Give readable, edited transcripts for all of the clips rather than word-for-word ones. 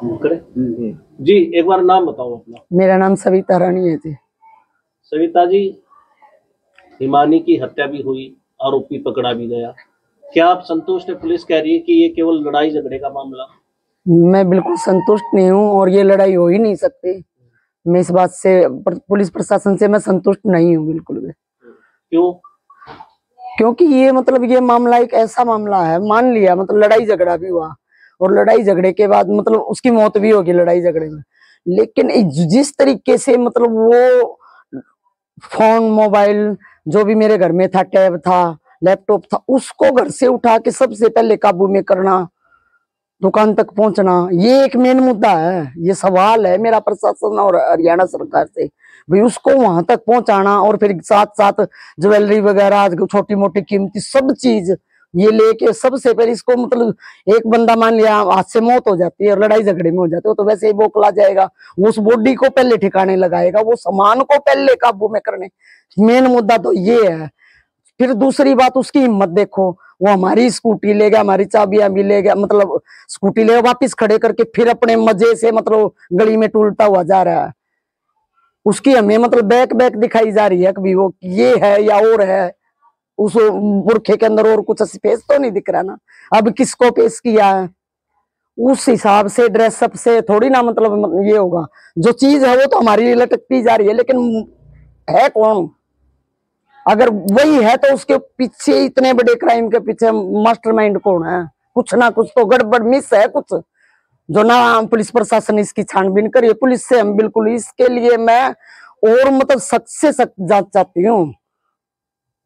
जी एक बार नाम बताओ अपना। मेरा नाम सविता रानी है जी। सविता जी, हिमानी की हत्या भी हुई, आरोपी पकड़ा भी गया, क्या आप संतुष्ट है? पुलिस कह रही है कि ये केवल लड़ाई झगड़े का मामला। मैं बिल्कुल संतुष्ट नहीं हूँ और ये लड़ाई हो ही नहीं सकती। मैं इस बात से पुलिस प्रशासन से मैं संतुष्ट नहीं हूँ बिल्कुल भी। क्यों? क्योंकि ये मतलब ये मामला एक ऐसा मामला है, मान लिया मतलब लड़ाई झगड़ा भी हुआ और लड़ाई झगड़े के बाद मतलब उसकी मौत भी होगी लड़ाई झगड़े में, लेकिन जिस तरीके से मतलब वो फोन मोबाइल जो भी मेरे घर में था, टैब था, लैपटॉप था, उसको घर से उठा के सबसे पहले काबू में करना, दुकान तक पहुंचना, ये एक मेन मुद्दा है। ये सवाल है मेरा प्रशासन और हरियाणा सरकार से, भाई उसको वहां तक पहुंचाना और फिर साथ साथ ज्वेलरी वगैरह छोटी मोटी कीमती सब चीज ये लेके सबसे पहले इसको मतलब एक बंदा मान लिया हाथ से मौत हो जाती है और लड़ाई झगड़े में हो जाती है तो वैसे ही बौखला जाएगा, उस बॉडी को पहले ठिकाने लगाएगा, वो सामान को पहले काबू में करने। मेन मुद्दा तो ये है। फिर दूसरी बात उसकी हिम्मत देखो, वो हमारी स्कूटी ले गया, हमारी चाबियां भी ले गया, मतलब स्कूटी ले वापिस खड़े करके फिर अपने मजे से मतलब गली में टूलता हुआ जा रहा है। उसकी हमें मतलब बैक बैक दिखाई जा रही है कभी वो ये है या और है, उस बुरखे के अंदर और कुछ स्पेस तो नहीं दिख रहा ना। अब किसको पेश किया है उस हिसाब से ड्रेसअप से थोड़ी ना मतलब ये होगा। जो चीज है वो तो हमारी लटकती जा रही है, लेकिन है कौन? अगर वही है तो उसके पीछे इतने बड़े क्राइम के पीछे मास्टरमाइंड कौन है? कुछ ना कुछ तो गड़बड़ मिस है कुछ, जो ना पुलिस प्रशासन इसकी छानबीन करिए। पुलिस से हम बिल्कुल इसके लिए मैं और मतलब सख्त से सख्त जांच चाहती हूँ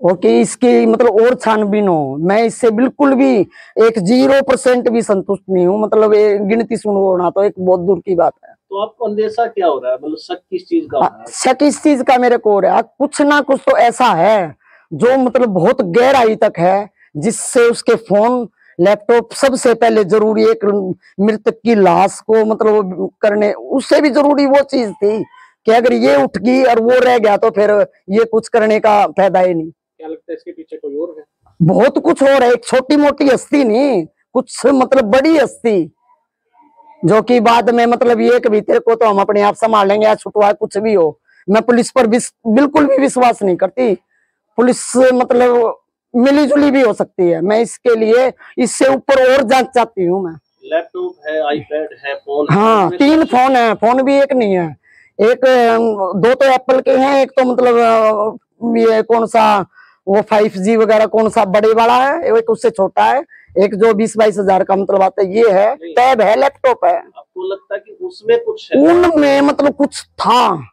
और कि इसकी मतलब और छानबीन हो। मैं इससे बिल्कुल भी एक 0% भी संतुष्ट नहीं हूँ। मतलब ये गिनती सुनो ना तो एक बहुत दूर की बात है। तो आपको अंदेशा क्या हो रहा है? मतलब शक किस चीज का हो रहा है? शक इस चीज का मेरे को हो रहा है कुछ ना कुछ तो ऐसा है जो मतलब बहुत गहराई तक है, जिससे उसके फोन लैपटॉप सबसे पहले जरूरी एक मृतक की लाश को मतलब करने उससे भी जरूरी वो चीज थी कि अगर ये उठ गई और वो रह गया तो फिर ये कुछ करने का फायदा ही नहीं। क्या लगता है इसके पीछे कोई और है? बहुत कुछ और है, एक छोटी मोटी हस्ती नहीं, कुछ मतलब बड़ी हस्ती जो कि बाद में मतलब ये कभी तेरे को तो हम अपने आप संभाल लेंगे या छुटवा कुछ भी हो। मैं पुलिस पर बिल्कुल भी विश्वास नहीं करती। पुलिस मतलब मिली जुली भी हो सकती है, मैं इसके लिए इससे ऊपर और जांच चाहती हूँ। मैं लैपटॉप है, आईपैड है, फोन है, हाँ 3 फोन है, फोन भी एक नहीं है, एक 2 तो एप्पल के हैं, एक तो मतलब ये कौन सा वो 5G वगैरह कौन सा बड़े वाला है, एक उससे छोटा है, एक जो 20-22 हजार का मतलब आता है, ये है, टैब है, लैपटॉप है। आपको लगता है कि उसमें कुछ है? उनमें मतलब कुछ था,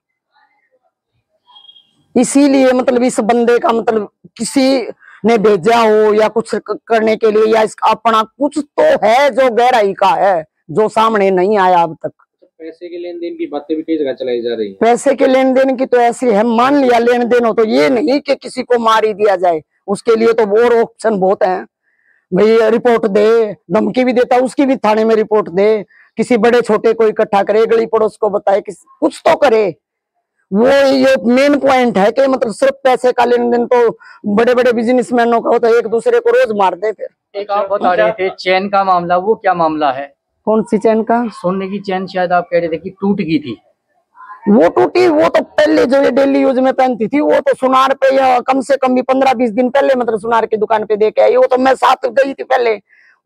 इसीलिए मतलब इस बंदे का मतलब किसी ने भेजा हो या कुछ करने के लिए या इसका अपना कुछ तो है जो गहराई का है जो सामने नहीं आया अब तक। पैसे के लेन देन की बातें भी कई जगह चलाई जा रही है। पैसे के लेन देन की तो ऐसी है, मान लिया लेन देन हो तो ये नहीं कि किसी को मार ही दिया जाए, उसके लिए तो और ऑप्शन बहुत है। भाई रिपोर्ट दे, धमकी भी देता उसकी भी थाने में रिपोर्ट दे, किसी बड़े छोटे को इकट्ठा करे, गली पड़ोस को बताए, कुछ तो करे। वो ये मेन पॉइंट है कि मतलब सिर्फ पैसे का लेन देन तो बड़े बड़े बिजनेसमैनों का होता है, एक दूसरे को रोज मार दे। फिर एक आप बता रहे थे चैन का मामला, वो क्या मामला है? कौन सी चैन का? सोने की चैन शायद आप कह रहे थे कि टूट गई थी। वो टूटी, वो तो पहले जो ये डेली यूज में पहनती थी, वो तो सुनार पे या कम से कम भी 15-20 दिन पहले मतलब सुनार की दुकान पे दे के आई। वो तो मैं साथ गई थी पहले,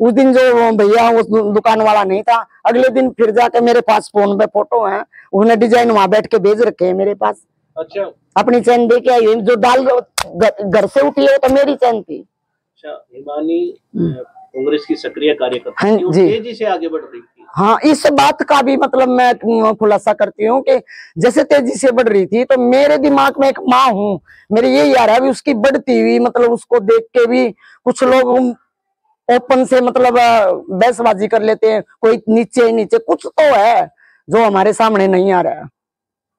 उस दिन जो भैया उस दुकान वाला नहीं था, अगले दिन फिर जाके मेरे पास फोन पे फोटो है, उसने डिजाइन वहां बैठ के भेज रखे है मेरे पास। अच्छा, अपनी चैन दे के आई, जो डाल घर से उठी है तो मेरी चैन थी। अच्छा, हिमानी कांग्रेस की सक्रिय कार्यकर्ता हाँ जी, तेजी से आगे बढ़ रही थी। हाँ, इस बात का भी मतलब मैं खुलासा करती हूँ कि जैसे तेजी से बढ़ रही थी तो मेरे दिमाग में एक माँ हूँ, मेरे ये यार है उसकी बढ़ती हुई मतलब उसको देख के भी कुछ लोग ओपन से मतलब बहसबाजी कर लेते हैं, कोई नीचे ही नीचे कुछ तो है जो हमारे सामने नहीं आ रहा है।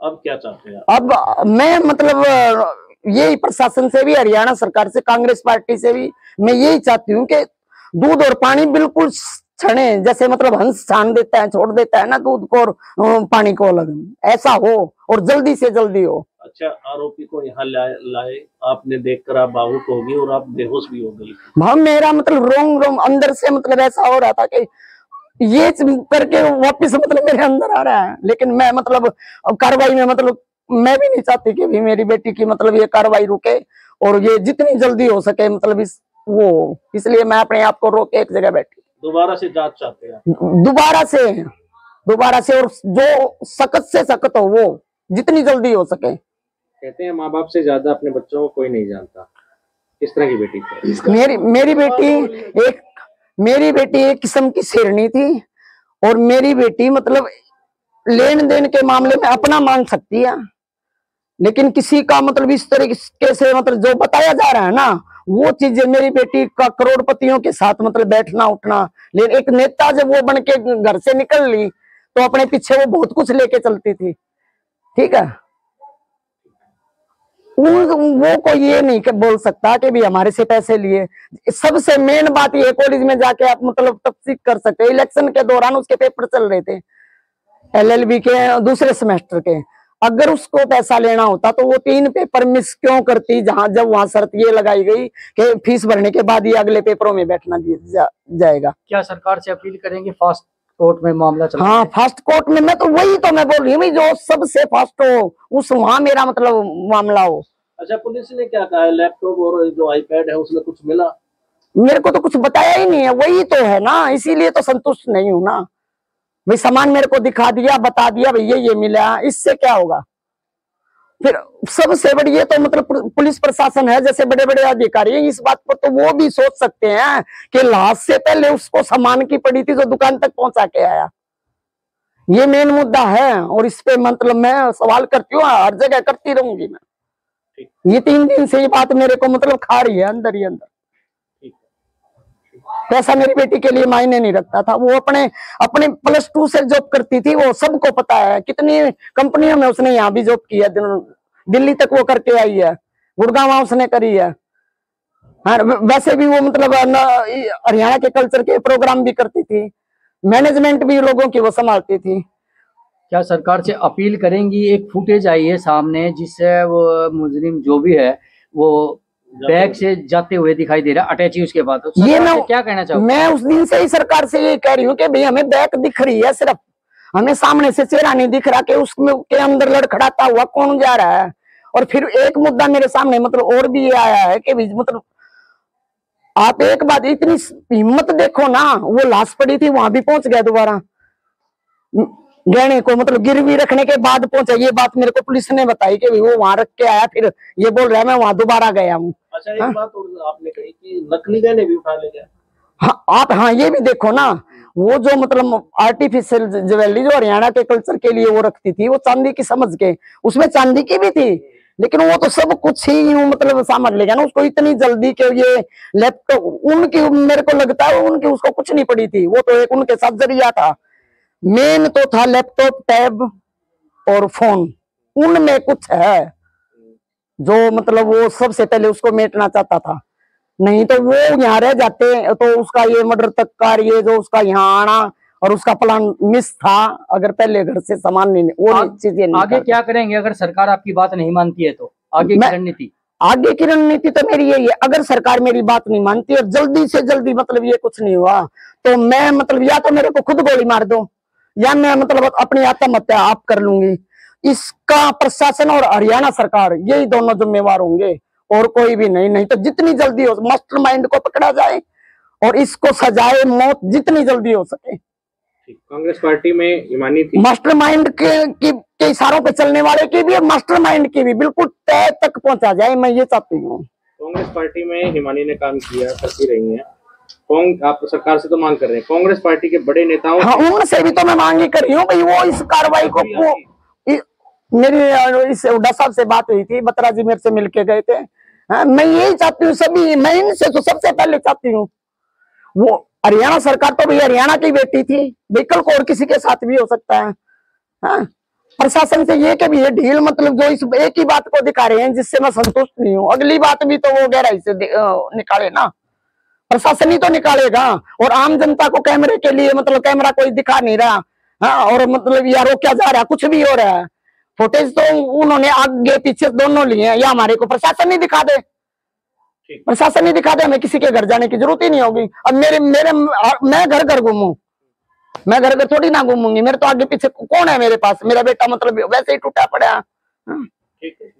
अब क्या चाहते हैं? अब मैं मतलब यही प्रशासन से भी, हरियाणा सरकार से, कांग्रेस पार्टी से भी मैं यही चाहती हूँ कि दूध और पानी बिल्कुल छने, जैसे मतलब हंस छान देता है, छोड़ देता है ना दूध को और पानी को अलग, ऐसा हो और जल्दी से जल्दी हो। अच्छा, आरोपी को यहाँ लाए आपने, देखकर आप भावुक हो गई और आप बेहोश भी हो गई। भाव मेरा मतलब रोम रोम अंदर से मतलब ऐसा हो रहा था कि ये करके वापिस मतलब मेरे अंदर आ रहा है। लेकिन मैं मतलब कार्रवाई में मतलब मैं भी नहीं चाहती कि भी मेरी बेटी की मतलब ये कार्रवाई रुके और ये जितनी जल्दी हो सके मतलब इसलिए मैं अपने आप को रोक के एक जगह बैठी। दोबारा से जांच चाहते हैं? दोबारा से और जो सख्त से सख्त हो वो जितनी जल्दी हो सके। कहते हैं माँ बाप से ज्यादा अपने बच्चों को कोई नहीं जानता। किस तरह की बेटी थी? मेरी बेटी एक किस्म की शेरनी थी और मेरी बेटी मतलब लेन देन के मामले में अपना मांग सकती है, लेकिन किसी का मतलब इस तरीके से मतलब जो बताया जा रहा है ना वो चीजें मेरी बेटी का करोड़पतियों के साथ मतलब बैठना उठना। लेकिन एक नेता जब वो बन के घर से निकल ली तो अपने पीछे वो बहुत कुछ लेके चलती थी। ठीक है, वो कोई ये नहीं बोल सकता कि भी हमारे से पैसे लिए। सबसे मेन बात ये कॉलेज में जाके आप मतलब तफ्सीक कर सकते हैं। इलेक्शन के दौरान उसके पेपर चल रहे थे LLB के दूसरे सेमेस्टर के, अगर उसको पैसा लेना होता तो वो 3 पेपर मिस क्यों करती, जब वहां शर्त ये लगाई गई कि फीस भरने के बाद ये अगले पेपरों में बैठना जाएगा। क्या सरकार से अपील करेंगे फास्ट कोर्ट में मामला चल? हाँ, फास्ट कोर्ट में मैं तो वही तो मैं बोल रही हूँ जो सबसे फास्ट हो उस वहां मेरा मतलब मामला हो। अच्छा, पुलिस ने क्या कहा है? लैपटॉप और जो iPad है उसमें कुछ मिला? मेरे को तो कुछ बताया ही नहीं है, वही तो है ना, इसीलिए तो संतुष्ट नहीं हूं ना भाई। सामान मेरे को दिखा दिया, बता दिया भैया ये मिला, इससे क्या होगा? फिर सबसे बड़ी ये तो मतलब पुलिस प्रशासन है, जैसे बड़े बड़े अधिकारी हैं, इस बात पर तो वो भी सोच सकते हैं कि लाश से पहले उसको सामान की पड़ी थी जो दुकान तक पहुंचा के आया। ये मेन मुद्दा है और इस पे मतलब मैं सवाल करती हूँ, हर जगह करती रहूंगी मैं। ये 3 दिन से ये बात मेरे को मतलब खा रही है अंदर ही अंदर। पैसा मेरी बेटी के लिए मायने नहीं रखता था। वो अपने +2 से जॉब करती थी, वो सबको पता है। कितनी कंपनियों में उसने यहाँ भी जॉब की है, दिल्ली तक वो करके आई है, गुड़गांव उसने करी है। हाँ, वैसे भी वो मतलब हरियाणा के कल्चर के प्रोग्राम भी करती थी, मैनेजमेंट भी लोगों की वो संभालती थी। क्या सरकार से अपील करेंगी? एक फुटेज आई है सामने जिससे वो मुजरिम जो भी है वो बैग से जाते हुए दिखाई दे रहा है, अटैची उसके बाद। तो ये मैं क्या कहना चाहूँ? मैं उस दिन से ही सरकार से ये कह रही हूँ कि भाई हमें बैग दिख रही है, सिर्फ हमें सामने से चेहरा नहीं दिख रहा कि उसमें के अंदर लड़खड़ाता हुआ कौन जा रहा है। और फिर एक मुद्दा मेरे सामने मतलब और भी ये आया है कि मतलब आप एक बात, इतनी हिम्मत देखो ना, वो लाश पड़ी थी वहां भी पहुंच गया दोबारा गहने को मतलब गिरवी रखने के बाद पहुंचा। ये बात मेरे को पुलिस ने बताई कि वो वहां रख के आया, फिर ये बोल रहा है मैं वहां दोबारा गया हूँ। अच्छा, एक बात और आपने कही कि नकली गहने भी उठा ले गया। हाँ, आप हाँ ये भी देखो ना, वो जो मतलब आर्टिफिशियल ज्वेलरी जो हरियाणा के कल्चर के लिए वो रखती थी, वो चांदी की समझ के, उसमें चांदी की भी थी, लेकिन वो तो सब कुछ ही यूं मतलब समझ लेगा ना उसको इतनी जल्दी के ये लैपटॉप उनकी, मेरे को लगता है उनकी उसको कुछ नहीं पड़ी थी, वो तो एक उनके साथ जरिया था। मेन तो था लैपटॉप, टैब और फोन, उनमें कुछ है जो मतलब वो सबसे पहले उसको मेटना चाहता था। नहीं तो वो यहाँ रह जाते तो उसका ये मर्डर तक का ये जो उसका यहाँ आना और उसका प्लान मिस था, अगर पहले घर से सामान नहीं वो चीजें नहीं। आगे क्या करेंगे अगर सरकार आपकी बात नहीं मानती है? तो आगे की रणनीति? आगे की रणनीति तो मेरी यही है, अगर सरकार मेरी बात नहीं मानती और जल्दी से जल्दी मतलब ये कुछ नहीं हुआ तो मैं मतलब या तो मेरे को खुद गोली मार दो या मैं मतलब अपनी आत्महत्या आप कर लूंगी। इसका प्रशासन और हरियाणा सरकार यही दोनों जिम्मेवार होंगे और कोई भी नहीं। नहीं तो जितनी जल्दी हो मास्टरमाइंड को पकड़ा जाए और इसको सजाए मौत जितनी जल्दी हो सके। कांग्रेस पार्टी में हिमानी थी, मास्टरमाइंड के इशारों पे चलने वाले की भी और मास्टरमाइंड की भी बिल्कुल तय तक पहुंचा जाए, मैं ये चाहती हूँ। कांग्रेस पार्टी में हिमानी ने काम किया, करती रही है। आप सरकार से तो मांग कर रहे हैं, कांग्रेस पार्टी के बड़े नेताओं, हाँ उनसे भी तो मैं मांग ही कर रही हूँ भाई वो इस कार्रवाई को मेरी इस हुड्डा साहब से बात हुई थी, बत्रा जी मेरे से मिलके गए थे। मैं यही चाहती हूँ सभी, मैं इनसे तो सबसे पहले चाहती हूँ। वो हरियाणा सरकार तो भाई हरियाणा की बेटी थी, कल को और किसी के साथ भी हो सकता है। प्रशासन से ये कि भी ये ढील मतलब जो इस एक ही बात को दिखा रहे हैं जिससे मैं संतुष्ट नहीं हूँ, अगली बात भी तो वो गहराई से निकाले ना, प्रशासन ही तो निकालेगा। और आम जनता को कैमरे के लिए मतलब कैमरा कोई दिखा नहीं रहा, हाँ, और मतलब या रोका जा रहा है, कुछ भी हो रहा है। फुटेज तो उन्होंने आगे पीछे दोनों लिए हैं, या हमारे को प्रशासन नहीं दिखा दे, प्रशासन नहीं दिखा दे, हमें किसी के घर जाने की जरूरत ही नहीं होगी। अब मैं घर घर घूमू, मैं घर घर थोड़ी ना घूमूंगी, मेरे तो आगे पीछे कौन है मेरे पास, मेरा बेटा मतलब वैसे ही टूटा पड़ा। ठीक है।